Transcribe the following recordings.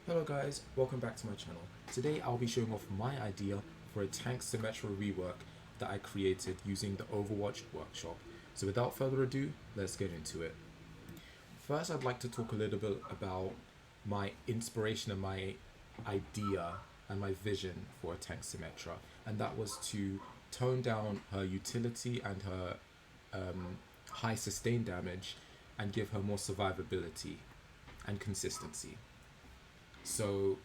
Hello guys, welcome back to my channel. Today I'll be showing off my idea for a tank SYMMETRA rework that I created using the Overwatch workshop. So without further ado, let's get into it. First I'd like to talk a little bit about my inspiration and my idea and my vision for a tank SYMMETRA, and that was to tone down her utility and her high sustain damage and give her more survivability and consistency. So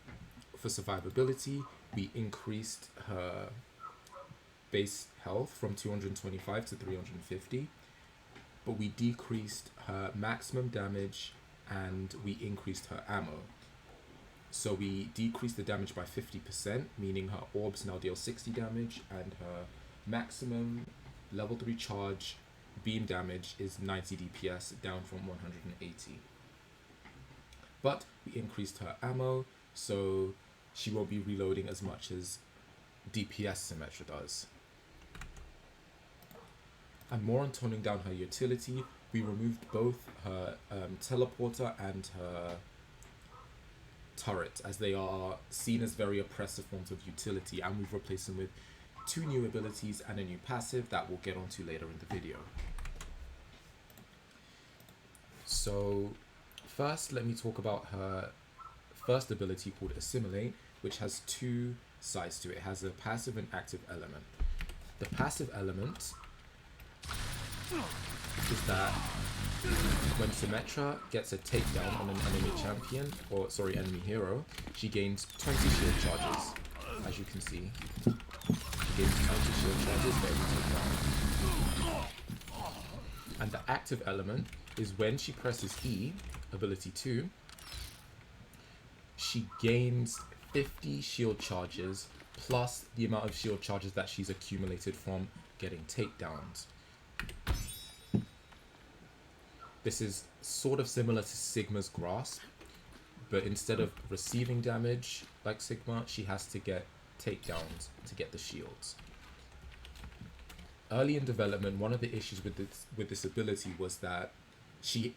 for survivability, we increased her base health from 225 to 350, but we decreased her maximum damage and we increased her ammo. So we decreased the damage by 50%, meaning her orbs now deal 60 damage, and her maximum level 3 charge beam damage is 90 DPS, down from 180. But we increased her ammo, so she won't be reloading as much as DPS SYMMETRA does. And more on toning down her utility, we removed both her teleporter and her turret, as they are seen as very oppressive forms of utility, and we've replaced them with 2 new abilities and a new passive that we'll get onto later in the video. So first, let me talk about her first ability called Assimilate, which has 2 sides to it. It has a passive and active element. The passive element is that when SYMMETRA gets a takedown on an enemy champion, or sorry, enemy hero, she gains 20 shield charges. As you can see, she gains 20 shield charges for every takedown. And the active element is when she presses E, ability 2, she gains 50 shield charges plus the amount of shield charges that she's accumulated from getting takedowns. This is sort of similar to Sigma's grasp, but instead of receiving damage like Sigma, she has to get takedowns to get the shields. Early in development, one of the issues with this ability was that she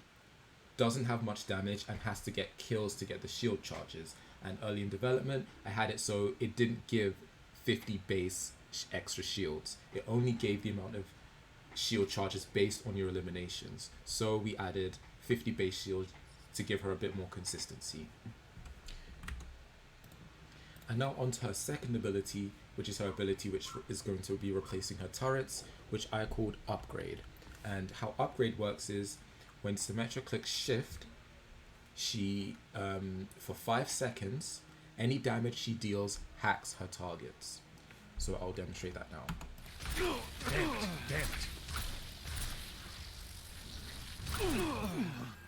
doesn't have much damage and has to get kills to get the shield charges. And early in development, I had it so it didn't give 50 base extra shields. It only gave the amount of shield charges based on your eliminations. So we added 50 base shields to give her a bit more consistency. And now onto her second ability, which is her ability which is going to be replacing her turrets, which I called Upgrade. And how Upgrade works is, when SYMMETRA clicks shift, she, for 5 seconds, any damage she deals hacks her targets. So I'll demonstrate that now. Damn it.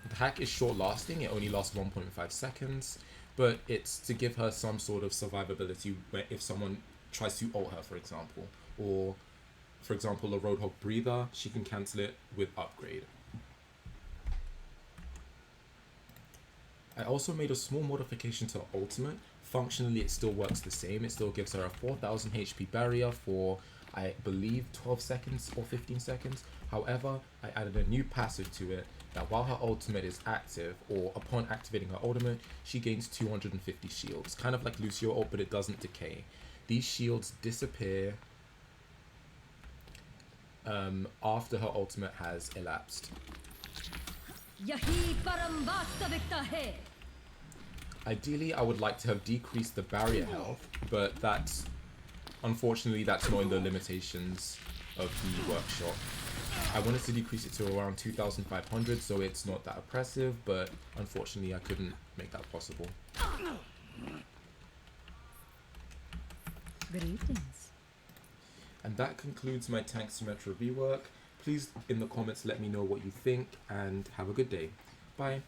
The hack is short lasting, it only lasts 1.5 seconds, but it's to give her some sort of survivability where if someone tries to ult her, for example, or for example a Roadhog breather, she can cancel it with Upgrade. I also made a small modification to her ultimate. Functionally it still works the same, it still gives her a 4000 HP barrier for I believe 12 seconds or 15 seconds. However, I added a new passive to it that while her ultimate is active, or upon activating her ultimate, she gains 250 shields. Kind of like Lucio ult, but it doesn't decay. These shields disappear after her ultimate has elapsed. Ideally, I would like to have decreased the barrier health, but unfortunately that's not in the limitations of the workshop. I wanted to decrease it to around 2500, so it's not that oppressive, but unfortunately I couldn't make that possible. Greetings. And that concludes my tank SYMMETRA rework. Please in the comments let me know what you think, and have a good day. Bye.